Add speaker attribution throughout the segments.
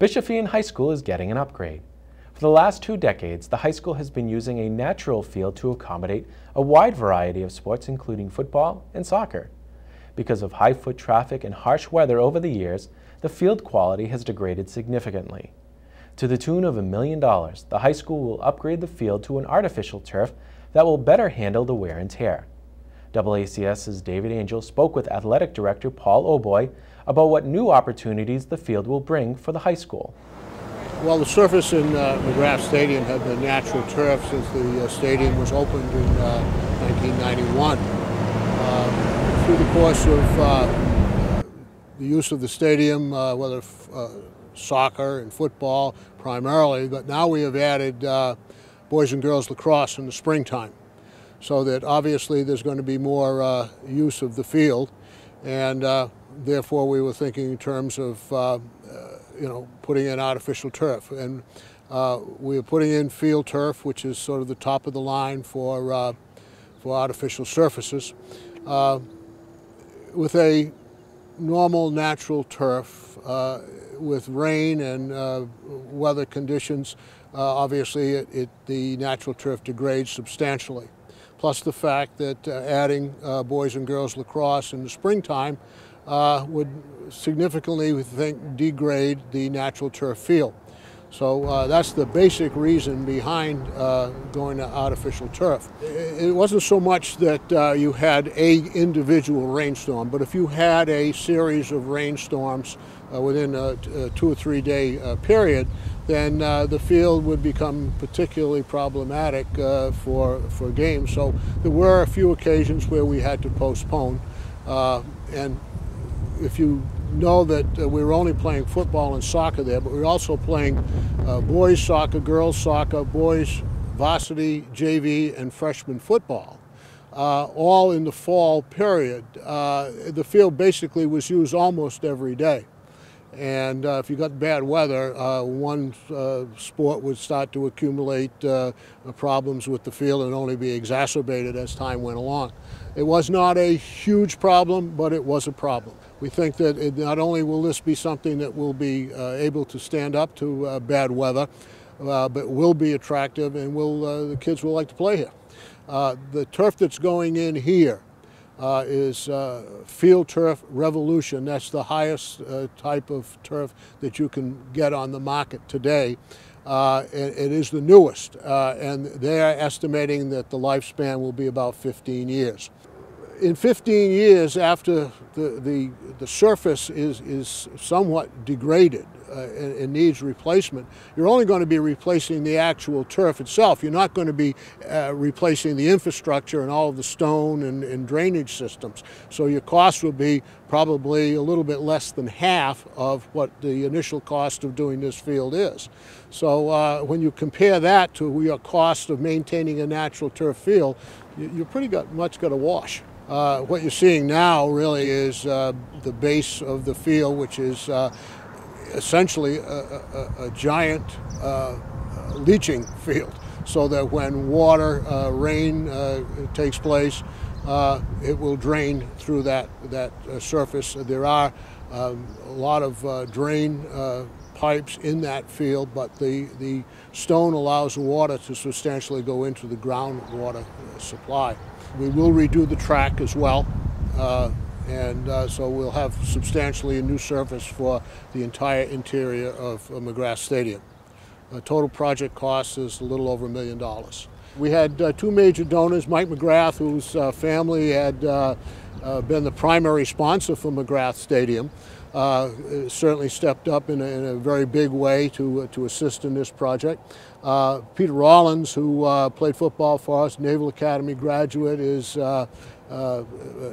Speaker 1: Feehan High School is getting an upgrade. For the last 2 decades, the high school has been using a natural field to accommodate a wide variety of sports, including football and soccer. Because of high foot traffic and harsh weather over the years, the field quality has degraded significantly. To the tune of $1 million, the high school will upgrade the field to an artificial turf that will better handle the wear and tear. DoubleACS's David Angell spoke with Athletic Director Paul O'Boy about what new opportunities the field will bring for the high school.
Speaker 2: Well, the surface in McGrath Stadium had been natural turf since the stadium was opened in 1991. Through the course of the use of the stadium, whether soccer and football primarily, but now we have added boys and girls lacrosse in the springtime, so that obviously there's going to be more use of the field, and therefore we were thinking in terms of putting in artificial turf. And we are putting in field turf, which is sort of the top of the line for artificial surfaces. With a normal natural turf, with rain and weather conditions, obviously the natural turf degrades substantially. Plus the fact that adding boys and girls lacrosse in the springtime would significantly, we think, degrade the natural turf field. So that's the basic reason behind going to artificial turf. It wasn't so much that you had an individual rainstorm, but if you had a series of rainstorms within a 2 or 3 day period, then the field would become particularly problematic for games. So there were a few occasions where we had to postpone. And if you know that we were only playing football and soccer there, but we were also playing boys soccer, girls soccer, boys varsity, JV, and freshman football, all in the fall period. The field basically was used almost every day. And if you got bad weather, one sport would start to accumulate problems with the field and only be exacerbated as time went along. It was not a huge problem, but it was a problem. We think that not only will this be something that will be able to stand up to bad weather, but will be attractive, and the kids will like to play here. The turf that's going in here is field turf Revolution. That's the highest type of turf that you can get on the market today. It is the newest, and they are estimating that the lifespan will be about 15 years. In 15 years, after the surface is somewhat degraded and needs replacement, you're only going to be replacing the actual turf itself. You're not going to be replacing the infrastructure and all of the stone and drainage systems. So your cost will be probably a little bit less than half of what the initial cost of doing this field is. So when you compare that to your cost of maintaining a natural turf field, you're pretty much got a wash. What you're seeing now really is the base of the field, which is essentially a giant leaching field, so that when rain takes place, it will drain through that surface. There are a lot of drain pipes in that field, but the stone allows the water to substantially go into the groundwater supply. We will redo the track as well, so we'll have substantially a new surface for the entire interior of McGrath Stadium. The total project cost is a little over $1 million. We had 2 major donors, Mike McGrath, whose family had been the primary sponsor for McGrath Stadium, certainly stepped up in a very big way to assist in this project. Peter Rollins, who played football for us, Naval Academy graduate, is a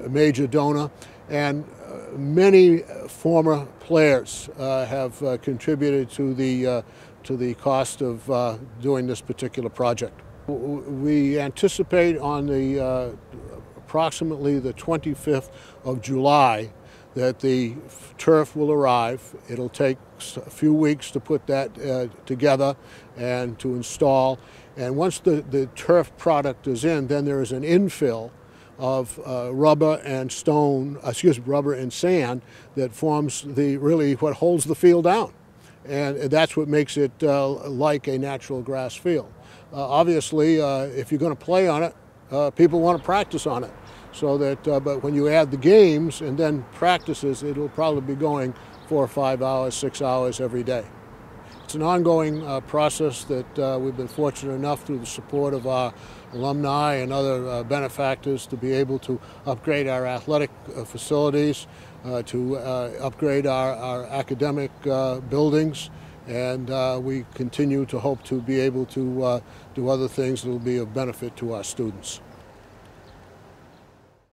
Speaker 2: major donor, and many former players have contributed to the cost of doing this particular project. We anticipate on the approximately the 25th of July that the turf will arrive. It'll take a few weeks to put that together and to install. And once the turf product is in, then there is an infill of rubber and sand that forms really what holds the field down. and that's what makes it like a natural grass field. Obviously, if you're going to play on it, people want to practice on it. So that, but when you add the games and then practices, it'll probably be going 4 or 5 hours, 6 hours every day. It's an ongoing process that we've been fortunate enough through the support of our alumni and other benefactors to be able to upgrade our athletic facilities, to upgrade our academic buildings, and we continue to hope to be able to do other things that will be of benefit to our students.